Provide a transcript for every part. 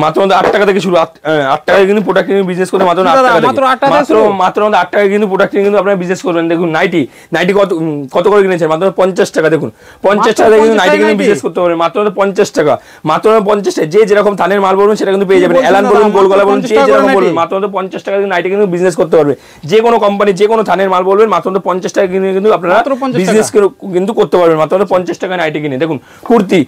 মাত্র 8 টাকা থেকে শুরু, 8 টাকায় কিন্তু প্রোডাক্ট কিনে বিজনেস করতে মাত্র 8 টাকা, মাত্র 8 টাকায় কিন্তু প্রোডাক্ট কিনে কিন্তু আপনারা বিজনেস করবেন। দেখুন নাইটি কত করে কিনেছেন? মাত্র 50 টাকা। দেখুন 50 টাকা কিন্তু নাইটি কিনে বিজনেস করতে পারবেন মাত্র 50 টাকা, মাত্র 50 টাকা। যে যেরকম থানের মাল বলবেন সেটা কিন্তু পেয়ে যাবেন, এলান বলুন, গোলগলা বলুন, যে যেরকম বলবেন মাত্র 50 টাকা কিন্তু নাইটি কিন্তু বিজনেস করতে পারবে। যে কোনো কোম্পানি যে কোনো থানের মাল বলবেন মাত্র 50 টাকা কিনে কিন্তু আপনারা বিজনেস কিন্তু করতে পারবেন মাত্র 50 টাকা নাইটি কিনে। দেখুন কুর্তি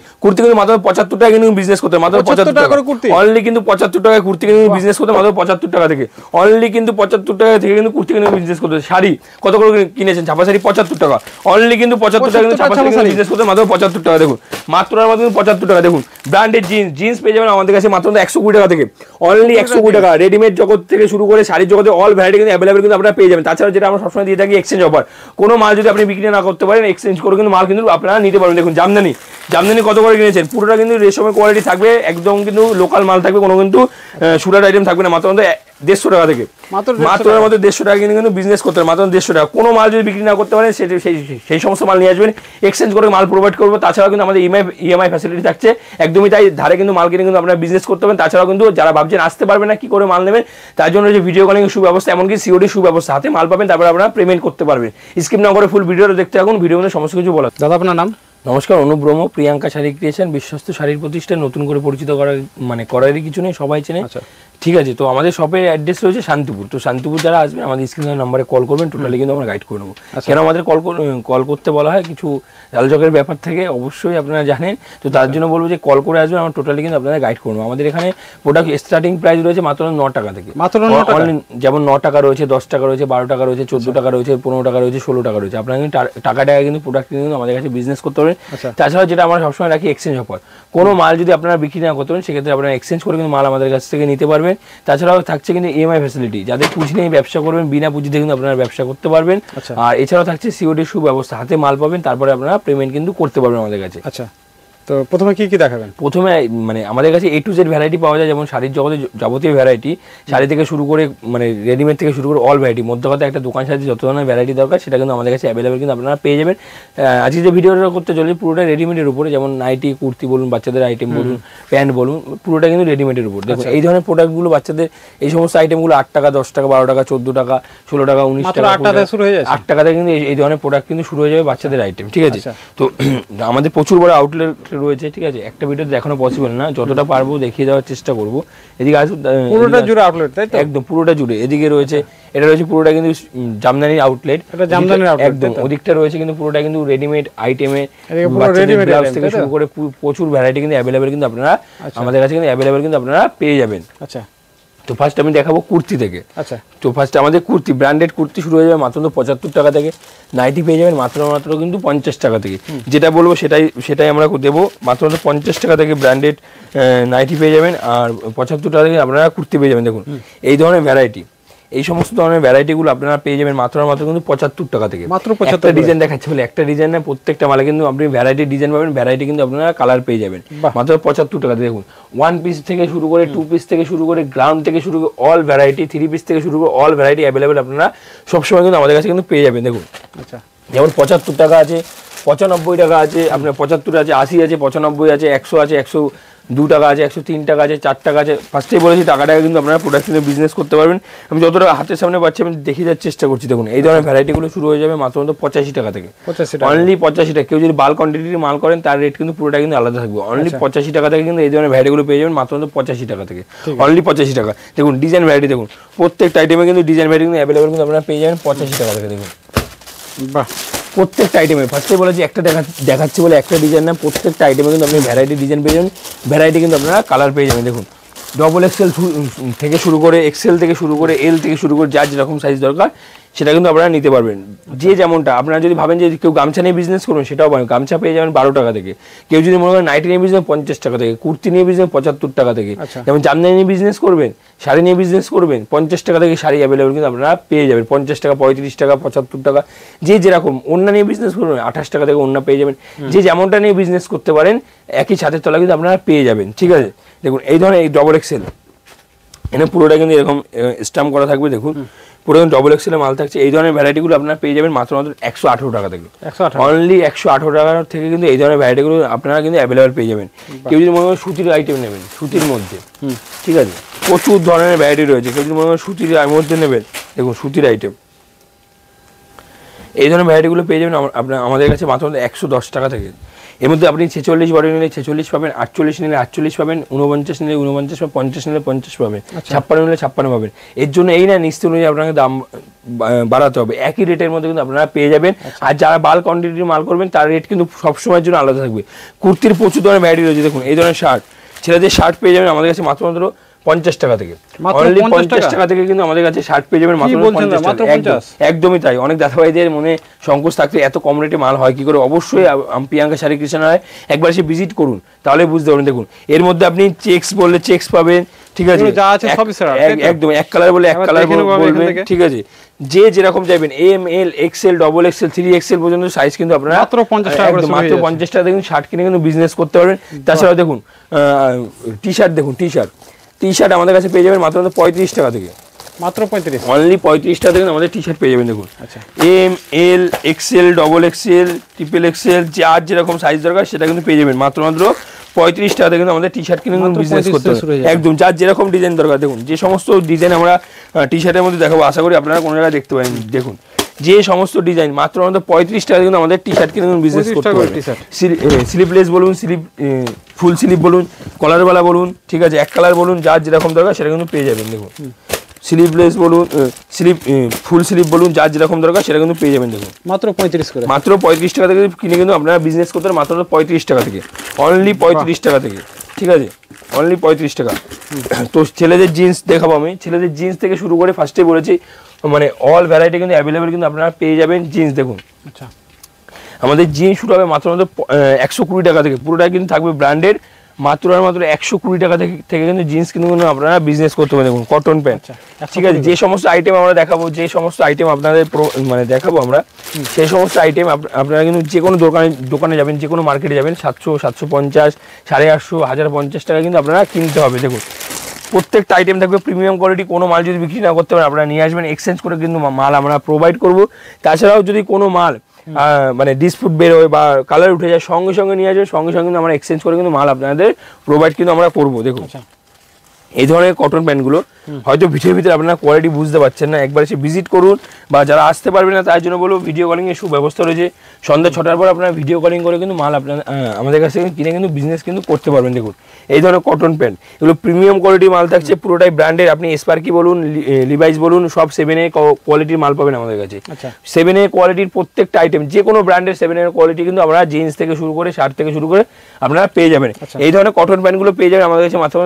কিন্তু মাত্র 75 টাকা কিন্তু বিজনেস করতে, মাত্র 75 টাকা অনলি কিন্তু 75 টাকায় কুর্তি কিনে বিজনেস করতে মাত্র 75 টাকা থেকে, অনলি কিন্তু 75 টাকা থেকে কিন্তু কুর্তি কিনে বিজনেস করতে। শাড়ি কত করে কিনেছেন? ছাপা শাড়ি 75 টাকা, অনলি কিন্তু 75 টাকা কিন্তু ছাপা শাড়ি বিজনেস করতে মাত্র 75 টাকা। দেখুন মাত্র 75 টাকা। দেখুন ব্র্যান্ডেড জিন্স পেয়ে যাবেন আমাদের কাছে মাত্র 120 টাকা থেকে, অনলি 120 টাকা। রেডিমেড জগৎ থেকে শুরু করে শাড়ির জগতে অল ভ্যারাইটি কিন্তু অ্যাভেলেবল কিন্তু আপনারা পেয়ে যাবেন। তাছাড়া যেটা আমরা সবসময় দিয়ে থাকি এক্সচেঞ্জ অফার, কোনো মাল যদি আপনি বিক্রি না করতে পারেন এক্সচেঞ্জ করে কিন্তু মাল কিন্তু আপনারা নিতে পারবেন। দেখুন জামদানি কত করে কিনেছেন? পুরোটা কিন্তু রেশমের কোয়ালিটি থাকবে, একদম কিন্তু লোকাল মাল থাকবে, কোনো কিন্তু সুরাট আইটেম থাকবে না। মাত্র 150 টাকা থেকে, মাত্র 150 টাকা কিন্তু বিজনেস করতে হবে মাত্র 150 টাকা। কোনো মাল যদি বিক্রি না করতে পারেন সেই সমস্ত মাল নিয়ে আসবেন, এক্সচেঞ্জ করে মাল প্রোভাইড করবো। তাছাড়াও কিন্তু আমাদের ইএমআই ফ্যাসিলিটি থাকছে, একদমই তাই। ধারে কিন্তু মাল কিনে কিন্তু আপনারা বিজনেস করতে পারেন। তাছাড়াও কিন্তু যারা ভাবছেন আসতে পারবেন না কি করে মাল নেবেন, তার জন্য যে ভিডিও কলিং সুব্যবস্থা, এমনকি সিওডি সুব্যবস্থা, হাতে মাল পাবেন, তারপরে আপনারা পেমেন্ট করতে পারবেন। স্কিপ না করে ফুল ভিডিওটা দেখতে থাকুন, ভিডিও মধ্যে সমস্ত কিছু বলা। দাদা আপনার নাম? নমস্কার, অনুপ ব্রহ্ম, প্রিয়াঙ্কা শাড়ি ক্রিয়েশন, বিশ্বস্ত শাড়ির প্রতিষ্ঠান। নতুন করে পরিচিত করারই কিছু নেই, সবাই চেনে। ঠিক আছে, তো আমাদের শপের অ্যাড্রেস রয়েছে শান্তিপুর। তো শান্তিপুর যারা আসবেন আমাদের স্ক্রিনের নাম্বারে কল করবেন, টোটালি কিন্তু আমরা গাইড করে নেবো। কেন আমাদের কল করতে বলা হয়, কিছু জালজকের ব্যাপার থেকে অবশ্যই আপনারা জানেন, তো তার জন্য বলবো যে কল করে আসবেন, আমরা টোটালি কিন্তু আপনাদের গাইড করবো। আমাদের এখানে প্রোডাক্ট স্টার্টিং প্রাইস রয়েছে মাত্র 9 টাকা থেকে, মাত্র 9 টাকা। যেমন 9 টাকা রয়েছে, 10 টাকা রয়েছে, 12 টাকা রয়েছে, 14 টাকা রয়েছে, 15 টাকা রয়েছে, 16 টাকা রয়েছে। আপনারা কিন্তু টাকা কিন্তু প্রোডাক্ট কিন্তু আমাদের কাছে বিজনেস করতে পারবেন। তাছাড়া যেটা আমরা সবসময় রাখি এক্সচেঞ্জ অফার, কোনো মাল যদি আপনারা বিক্রি না করতে পারেন সেক্ষেত্রে আপনারা এক্সচেঞ্জ করে কিন্তু মাল আমাদের কাছ থেকে নিতে পারবেন। তাছাড়াও থাকছে কিন্তু ইএমআই ফ্যাসিলিটি, যাদের পুঁজি নেই ব্যবসা করবেন, বিনা পুঁজিতে কিন্তু আপনারা ব্যবসা করতে পারবেন। আর এছাড়াও থাকছে সিওডি সুব্যবস্থা, হাতে মাল পাবেন, তারপরে আপনারা পেমেন্ট কিন্তু করতে পারবেন আমাদের কাছে। আচ্ছা, তো প্রথমে কি দেখাবেন? প্রথমে মানে আমাদের কাছে A to Z ভ্যারাইটি পাওয়া যায়, যেমন শাড়ির জগতে যাবতীয় ভ্যারাইটি, শাড়ি থেকে শুরু করে মানে রেডিমেড থেকে শুরু করে অল ভ্যারাইটি। মধ্য কথা একটা দোকান সাথে যত ধরনের ভ্যারাইটি দরকার সেটা কিন্তু আমাদের কাছে অ্যাভেলেবেল কিন্তু আপনারা পেয়ে যাবেন। আজকে যে ভিডিওটা করতে চলে পুরোটা রেডিমেডের উপরে, যেমন নাইটি, কুর্তি বলুন, বাচ্চাদের আইটেম বলুন, প্যান্ট বলুন, পুরোটা কিন্তু রেডিমেডের উপর। দেখুন এই ধরনের প্রোডাক্টগুলো বাচ্চাদের এই সমস্ত আইটেমগুলো 8 টাকা, 10 টাকা, 12 টাকা, 14 টাকা, 16 টাকা, 19 টাকা, 8 টাকা শুরু হয়ে যায়। 8 টাকা থেকে কিন্তু এই ধরনের প্রোডাক্ট কিন্তু শুরু হয়ে যাবে বাচ্চাদের আইটেম। ঠিক আছে, তো আমাদের প্রচুর বড় আউটলেট রয়েছে। ঠিক আছে, একটা ভিডিও দেখানো পসিবল না, যতটা পারবো দেখিয়ে দেওয়ার চেষ্টা করবো। এদিকে আসুন, পুরোটা জুড়ে আউটলেট, তাই তো? একদম পুরোটা জুড়ে। এদিকে রয়েছে, এটা রয়েছে পুরোটা কিন্তু জামদানির আউটলেট, একদম। ওদিকটা রয়েছে কিন্তু পুরোটা কিন্তু রেডিমেড আইটেমে, ব্লাউজ থেকে শুরু করে প্রচুর ভ্যারাইটি কিন্তু অ্যাভেলেবেল কিন্তু আপনারা আমাদের কাছে কিন্তু অ্যাভেলেবেল কিন্তু আপনারা পেয়ে যাবেন। আচ্ছা, তো ফার্স্ট আমি দেখাবো কুর্তি থেকে। আচ্ছা, তো ফার্স্ট আমাদের কুর্তি, ব্র্যান্ডেড কুর্তি শুরু হয়ে যাবে মাত্র 75 টাকা থেকে, নাইটি পেয়ে যাবেন মাত্র 50 টাকা থেকে। যেটা বলবো সেটাই আমরা দেবো, মাত্র 50 টাকা থেকে ব্র্যান্ডেড নাইটি পেয়ে যাবেন, আর 75 টাকা থেকে আপনারা কুর্তি পেয়ে যাবেন। দেখুন এই ধরনের ভ্যারাইটি, এই সমস্ত ধরনের ভ্যারাইটিগুলো আপনারা পেয়ে যাবেন মাত্র কিন্তু 75 টাকা থেকে। মাত্র 75 ডিজাইন দেখাচ্ছে বলে একটা ডিজাইন না, প্রত্যেকটা মালে কিন্তু আপনি ভ্যারাইটি ডিজাইন পাবেন, ভ্যারাইটি কিন্তু আপনারা কালার পেয়ে যাবেন মাত্র 75 টাকা। দেখুন 1 পিস থেকে শুরু করে, 2 পিস থেকে শুরু করে, গ্রাউন্ড থেকে শুরু করে অল ভ্যারাইটি, 3 পিস থেকে শুরু করে অল ভ্যারাইটি অ্যাভেলেবেল আপনারা সবসময় কিন্তু আমাদের কাছে কিন্তু পেয়ে যাবেন। দেখুন আচ্ছা, যেমন 75 টাকা আছে, 95 টাকা আছে, আপনার 75 আছে, 80 আছে, 95 আছে, 100 আছে, 102 টাকা আছে, 103 টাকা আছে, 4 টাকা আছে। ফার্স্টেই বলেছি টাকাটাকে কিন্তু আপনারা প্রোডাক্ট কিনে বিজনেস করতে পারবেন। আমি যতটা হাতের সামনে পাচ্ছি আমি দেখিয়ে যাওয়ার চেষ্টা করছি। দেখুন এই ধরনের ভ্যারাইটিগুলো শুরু হয়ে যাবে মাত্র 85 টাকা থেকে, অনলি 85 টাকা। কেউ যদি বাল্ক কোয়ান্টিটির মাল করেন তার রেট কিন্তু পুরোটা কিন্তু আলাদা থাকবে। অনলি 85 টাকা থেকে কিন্তু এই ধরনের ভ্যারাইটিগুলো পেয়ে যাবেন মাত্র 85 টাকা থেকে, অনলি 85 টাকা। দেখুন ডিজাইন ভ্যারাইটি, দেখুন প্রত্যেকটা আইটেমে কিন্তু ডিজাইন ভ্যারাইটি কিন্তু অ্যাভেলেবেল কিন্তু আপনারা পেয়ে যাবেন 85 টাকা থেকে। দেখুন বাহ, প্রত্যেকটা আইটেমে ফার্স্টে বলেছি একটা দেখাচ্ছি বলে একটা ডিজাইন না, প্রত্যেকটা আইটেমে কিন্তু আপনি ভ্যারাইটি ডিজাইন পেয়ে যাবেন, ভ্যারাইটি কিন্তু আপনারা কালার পেয়ে যাবেন। দেখুন ডবল এক্সেল থেকে শুরু করে, এক্সেল থেকে শুরু করে, এল থেকে শুরু করে, যার যেরকম সাইজ দরকার সেটা কিন্তু আপনারা নিতে পারবেন। যে যেমনটা আপনারা যদি ভাবেন যে কেউ গামছা নিয়ে বিজনেস করবেন সেটাও পাবেন, গামছা পেয়ে যাবেন 12 টাকা থেকে। কেউ যদি মনে করেন নাইটি নিয়ে বিজনেস 50 টাকা থেকে, কুর্তি নিয়ে বিজনেস 75 টাকা থেকে। যেমন জামদানি নিয়ে বিজনেস করবেন, শাড়ি নিয়ে বিজনেস করবেন 50 টাকা থেকে শাড়ি অ্যাভেলেবেল কিন্তু আপনারা পেয়ে যাবেন, 50 টাকা, 35 টাকা, 75 টাকা। যে যেরকম ওড়না নিয়ে বিজনেস করবেন 28 টাকা থেকে ওড়না পেয়ে যাবেন। যে যেমনটা নিয়ে বিজনেস করতে পারেন একই ছাদের তলা কিন্তু আপনারা পেয়ে যাবেন। ঠিক আছে, দেখুন এই ধরনের এই ডবল এক্সেল এখানে পুরোটা কিন্তু এরকম স্ট্যাম্প করা থাকবে দেখুন, পুরো ডবল এক্সেল মাল থাকছে। এই ধরনের ভ্যারাইটিগুলো আপনারা পেয়ে যাবেন মাত্র 118 টাকা থেকে, অনলি 118 টাকা থেকে কিন্তু এই ধরনের ভ্যারাইটিগুলো আপনারা কিন্তু অ্যাভেলেবেল পেয়ে যাবেন। কেউ যদি মনে করেন সুতির আইটেম নেবেন, সুতির মধ্যে, ঠিক আছে, প্রচুর ধরনের ভ্যারাইটি রয়েছে। কেউ যদি মনে করেন সুতির মধ্যে নেবেন, দেখুন সুতির আইটেম, এই ধরনের ভ্যারাইটিগুলো পেয়ে যাবেন আপনার আমাদের কাছে মাত্র 110 টাকা থেকে। এর মধ্যে আপনি 46 বডি নিলে 46 পাবেন, 48 নিলে 48 পাবেন, 49 নিলে 49 পাবেন, 50 নিলে 50 পাবেন, 56 নিলে 56 পাবেন। এর জন্য এই না নিশ্চিত অনুযায়ী আপনাকে দাম বাড়াতে হবে, একই রেটের মধ্যে কিন্তু আপনারা পেয়ে যাবেন। আর যারা বাল্ক কোয়ান্টিটির মাল করবেন তার রেট কিন্তু সবসময়ের জন্য আলাদা থাকবে। কুর্তির প্রচুর ধরনের ভ্যারাইটি রয়েছে, দেখুন এই ধরনের শার্ট, ছেলেদের শার্ট পেয়ে যাবেন আমাদের কাছে মাত্র 50 টাকা থেকে, অনলি 50 টাকা থেকে কিন্তু আমাদের কাছে শার্ট পেয়ে যাবেন মাত্র 50। একদমই তাই। অনেক দাদাভাইদের মনে সংকোচ থাকতে এত কম রেটে মাল হয় কি করে, অবশ্যই প্রিয়াঙ্কা শাড়ি কৃষ্ণালয় একবার এসে ভিজিট করুন, তাহলে বুঝতে পারবেন। দেখুন এর মধ্যে আপনি চেক্স বললে চেক্স পাবেন, ঠিক আছে, একদম এক কালার বলে এক কালার বলবেন, ঠিক আছে, যে যেরকম চাইবেন, M L XL double XL 3XL পর্যন্ত সাইজ কিন্তু আপনারা মাত্র 50 টাকা থেকে শার্ট কিনে কিন্তু বিজনেস করতে পারবেন। তাছাড়াও দেখুন টি শার্ট, দেখুন টি শার্ট আমাদের কাছে পেয়ে যাবেন মাত্র 35 টাকা থেকে, মাত্র 35, অনলি 35 টাকা থেকে আমাদের টি শার্ট পেয়ে যাবেন। দেখুন M L XL double XL triple XL যার যেরকম সাইজ দরকার সেটা কিন্তু পেয়ে যাবেন মাত্র 35 টাকা থেকে কিন্তু আমাদের টি শার্ট কিনে বিজনেস করতে হবে। একদম যার যেরকম ডিজাইন দরকার, দেখুন যে সমস্ত ডিজাইন আমরা টি শার্টের মধ্যে দেখাবো, আশা করি আপনারা কোনো জায়গায় দেখতে পারেন। দেখুন যে সমস্ত ডিজাইন মাত্র আমাদের 35 টাকা কিন্তু আমাদের টি শার্ট কিনে বিজনেস করতে হবে। স্লিপলেস বলুন, ফুল স্লিপ বলুন, কলারওয়ালা বলুন, ঠিক আছে, এক কালার বলুন, যার যেরকম দরকার সেটা কিন্তু পেয়ে যাবেন। দেখুন স্লিপলেস বলুন, ফুল স্লিপ বলুন, যার যেরকম দরকার সেটা কিন্তু পেয়ে যাবেন। দেখুন মাত্র 35 করে, মাত্র 35 টাকা থেকে কিনে কিন্তু আপনারা বিজনেস করতে পারেন মাত্র 35 টাকা থেকে, অনলি 35 টাকা থেকে, ঠিক আছে, অনলি 35 টাকা। তো ছেলেদের জিন্স দেখাবো আমি। ছেলেদের জিন্স থেকে শুরু করে ফার্স্টে বলেছি মানে অল ভ্যারাইটি কিন্তু অ্যাভেলেবেল কিন্তু আপনারা পেয়ে যাবেন জিন্স। দেখুন আচ্ছা, আমাদের জিন্স শুরু হবে মাত্র 120 টাকা থেকে, পুরোটা কিন্তু থাকবে ব্র্যান্ডের, মাত্র 120 টাকা থেকে কিন্তু জিন্স কিন্তু আপনারা বিজনেস করতে পারেন। দেখুন কটন প্যান্ট, ঠিক আছে, যে সমস্ত আইটেম আমরা দেখাবো, যে সমস্ত আইটেম আপনাদের মানে দেখাবো আমরা, সেই সমস্ত আইটেম আপনারা কিন্তু যে কোনো দোকানে যাবেন, যে কোনো মার্কেটে যাবেন, 700, 750, 850, 1050 টাকা কিন্তু আপনারা কিনতে হবে। দেখুন প্রত্যেকটা আইটেম থাকবে প্রিমিয়াম কোয়ালিটি। কোনো মাল যদি বিক্রি না করতে পারেন আপনারা নিয়ে আসবেন, এক্সচেঞ্জ করে কিন্তু মাল আমরা প্রোভাইড করব। তাছাড়াও যদি কোনো মাল মানে ডিসপুট বের হয় বা কালার উঠে যায়, সঙ্গে সঙ্গে নিয়ে আসবে, সঙ্গে সঙ্গে কিন্তু আমরা এক্সচেঞ্জ করে কিন্তু মাল আপনাদের প্রোভাইড কিন্তু আমরা করবো। দেখুন এই ধরনের কটন প্যান্টগুলো হয়তো ভিডিওর ভিতরে আপনারা কোয়ালিটি বুঝতে পারছেন না, একবার এসে ভিজিট করুন, বা যারা আসতে পারবেন না তার জন্য বলবো ভিডিও কলিং এর সুব্যবস্থা রয়েছে। সন্ধ্যা 6টার পর আপনারা ভিডিও কলিং করে কিন্তু মাল আপনারা আমাদের কাছ থেকে কিনে কিন্তু বিজনেস কিন্তু করতে পারবেন। দেখুন এই ধরনের কটন প্যান্ট, এগুলো প্রিমিয়াম কোয়ালিটির মাল থাকছে, পুরোটাই ব্র্যান্ডের। আপনি স্পার্কি বলুন, লিভাইস বলুন, সব 7A কোয়ালিটির মাল পাবেন আমাদের কাছে। 7A কোয়ালিটির প্রত্যেকটা আইটেম, যে কোনো ব্র্যান্ডের 7A কোয়ালিটি কিন্তু আমরা জিন্স থেকে শুরু করে শার্ট থেকে শুরু করে আপনারা পেয়ে যাবেন। এই ধরনের কটন প্যান্টগুলো পেয়ে যাবেন আমাদের কাছে মাত্র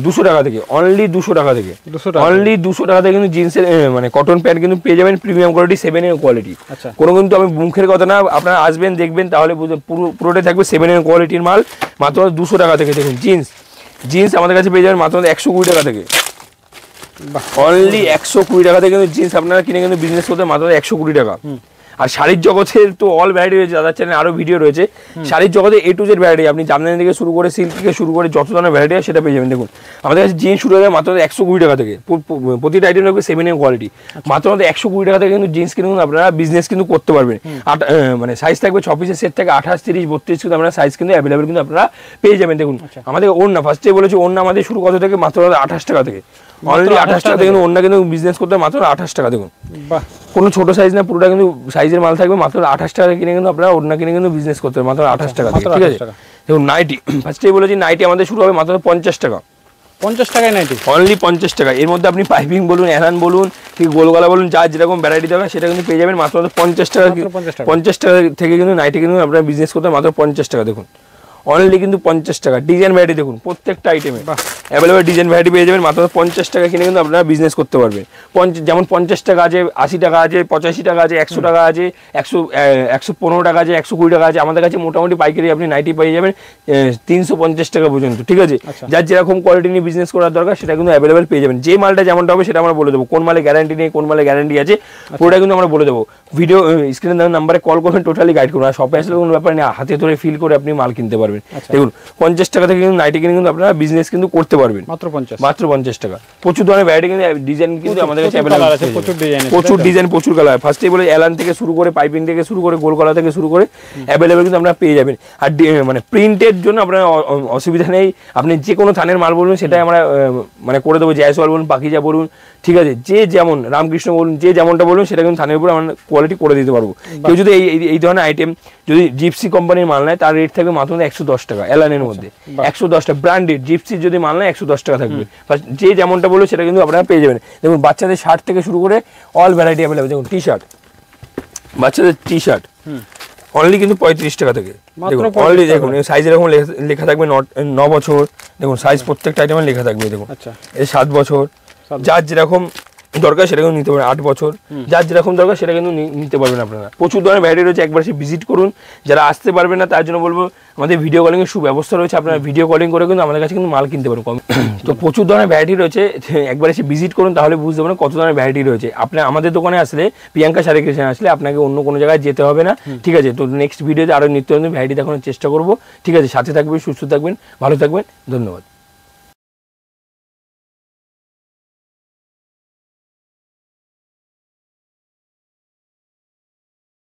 200 টাকা থেকে, অনলি 200 টাকা থেকে, অনলি 200 টাকা থেকে কিন্তু জিন্সের মানে কটন প্যান্ট কিন্তু পেয়ে যাবেন প্রিমিয়াম কোয়ালিটি, 7A কোয়ালিটি। কোনো কিন্তু আমি মুখের কথা না, আপনারা আসবেন দেখবেন তাহলে পুরোটাই থাকবে 7A কোয়ালিটির মাল, মাত্র 200 টাকা থেকে। দেখুন জিন্স আমাদের কাছে পেয়ে যাবেন মাত্র 120 টাকা থেকে, অনলি 120 টাকা থেকে কিন্তু জিন্স আপনারা কিনে কিন্তু বিজনেস করতে মাত্র 120 টাকা। আর শাড়ির জগতের তো অল ভ্যারাইটি রয়েছে, দাদার চ্যানেলে আরো ভিডিও রয়েছে শাড়ির জগতে A to Z ভ্যারাইটি। আপনি জামদানি থেকে শুরু করে সিল্ক থেকে শুরু করে যত ধরনের ভ্যারাইটি আছে সেটা পেয়ে যাবেন। দেখুন আমাদের কাছে জিন্স শুরু হয়ে মাত্র 120 টাকা থেকে, প্রতিটা আইটেম থাকবে 7A কোয়ালিটি, মাত্র 120 টাকা থেকে কিন্তু জিন্স কিনে আপনারা বিজনেস কিন্তু করতে পারবেন। মানে সাইজ থাকবে 6 পিসের সেট থেকে 28, 30, 32 কিন্তু আপনারা সাইজ কিন্তু অ্যাভেলেবেল কিন্তু আপনারা পেয়ে যাবেন। দেখুন আমাদের ওড়না ফার্স্টে বলেছি, ওড়না আমাদের শুরু কত থেকে, মাত্র 28 টাকা থেকে, অনলি 28 টাকা থেকে ওড়না কিন্তু বিজনেস করতে মাত্র 28 টাকা। দেখুন কোনো ছোট সাইজ না, পুরোটা কিন্তু সাইজের মাল থাকবে, মাত্র 28 টাকা কিনে কিন্তু আপনারা ওড়না কিনে কিন্তু বিজনেস করতে হবে মাত্র 28 টাকা থেকে, ঠিক আছে। দেখুন নাইটি ফার্স্টেই বলেছি, নাইটি আমাদের শুরু হবে মাত্র 50 টাকা, 50 টাকায় নাইটি, অনলি 50 টাকা। এর মধ্যে আপনি পাইপিং বলুন, এরান বলুন, কি গোলগলা বলুন, যার যেরকম ভ্যারাইটি দরকার সেটা কিন্তু পেয়ে যাবেন মাত্র 50 টাকা। 50 টাকা থেকে কিন্তু নাইটি কিন্তু আপনারা বিজনেস করতে মাত্র 50 টাকা। দেখুন অনলি কিন্তু 50 টাকা। ডিজাইন ভ্যারাইটি দেখুন প্রত্যেকটা আইটেমে অ্যাভেলেবেল ডিজাইন ভ্যারাইটি পেয়ে যাবেন মাত্র 50 টাকা কিনে কিন্তু আপনারা বিজনেস করতে পারবেন। যেমন 50 টাকা আছে, 80 টাকা আছে, 85 টাকা আছে, 100 টাকা আছে, 115 টাকা আছে, 120 টাকা আছে। আমাদের কাছে মোটামুটি পাইকারি আপনি নাইটি পেয়ে যাবেন 350 টাকা পর্যন্ত, ঠিক আছে। যার যেরকম কোয়ালিটি নিয়ে বিজনেস করার দরকার সেটা কিন্তু অ্যাভেলেবেল পেয়ে যাবেন। যে মালটা যেমনটা হবে সেটা আমরা বলে দেবো, কোন মালে গ্যারান্টি নেই, কোন মালে গ্যারান্টি আছে, পুরোটা কিন্তু আমরা বলে দেবো। ভিডিও স্ক্রিনে দেওয়া নাম্বারে কল করবেন, টোটালি গাইড করবেন। আর শপে আসলে কোনো ব্যাপার নেই, হাতে ধরে ফিল করে আপনি মাল কিনতে পারবেন। পারবেন। দেখুন 50 টাকা থেকে কিন্তু নাইটি কিনে কিন্তু আপনারা বিজনেস কিন্তু করতে পারবেন মাত্র 50 টাকা। প্রচুর ধরনের ভ্যারাইটি কিন্তু ডিজাইন কিন্তু আমাদের কাছে অ্যাভেলেবল আছে, প্রচুর ডিজাইন প্রচুর কালার। ফার্স্টেই বলে এলান থেকে শুরু করে পাইপিং থেকে শুরু করে গোল গলা থেকে শুরু করে অ্যাভেলেবল কিন্তু আপনারা পেয়ে যাবেন। আর মানে প্রিন্টের জন্য আপনার অসুবিধা নেই, আপনি যে কোনো থানের মাল বলুন সেটাই আমরা মানে করে দেবো। জয়সওয়াল বলুন, পাখিজা বলুন, ঠিক আছে, যে যেমন রামকৃষ্ণ বলুন, যে যেমনটা বলুন সেটা কিন্তু থানের উপরে আমরা কোয়ালিটি করে দিতে পারবো। কেউ যদি এই ধরনের আইটেম যদি জিপসি কোম্পানির মাল নেয় তার রেট থাকবে মাত্র 110 টাকা এলানের মধ্যে। 110 টাকা ব্র্যান্ডেড জিপসির যদি মাল নেয় 110 টাকা থাকবে। যে যেমনটা বলবো সেটা কিন্তু আপনারা পেয়ে যাবেন। দেখুন বাচ্চাদের শার্ট থেকে শুরু করে অল ভ্যারাইটি অ্যাভেলেবল। দেখুন টি শার্ট, বাচ্চাদের টি শার্ট অনলি কিন্তু 35 টাকা থেকে। দেখুন অনলি দেখুন সাইজ এরকম লেখা থাকবে 9 বছর। দেখুন সাইজ প্রত্যেকটা আইটেমে লেখা থাকবে। দেখুন এই 7 বছর, যার যেরকম দরকার সেটা কিন্তু নিতে পারেন। 8 বছর, যার যেরকম দরকার সেটা কিন্তু নিতে পারবেন আপনারা। প্রচুর ধরনের ভ্যারাইটি রয়েছে, একবার এসে ভিজিট করুন। যারা আসতে পারবেন না তার জন্য বলবো আমাদের ভিডিও কলিং এর সুব্যবস্থা রয়েছে, আপনারা ভিডিও কলিং করে কিন্তু আমাদের কাছে কিন্তু মাল কিনতে পারেন। তো প্রচুর ধরনের ভ্যারাইটি রয়েছে, একবার এসে ভিজিট করুন তাহলে বুঝতে পারবেন কত ধরনের ভ্যারাইটি রয়েছে। আপনি আমাদের দোকানে আসলে, প্রিয়াঙ্কা শাড়ি ক্রিয়েশন আসলে আপনাকে অন্য কোনো জায়গায় যেতে হবে না, ঠিক আছে। তো নেক্সট ভিডিওতে আরো নিত্য নতুন ভ্যারাইটি দেখানোর চেষ্টা করবো, ঠিক আছে। সাথে থাকবেন, সুস্থ থাকবেন, ভালো থাকবেন, ধন্যবাদ।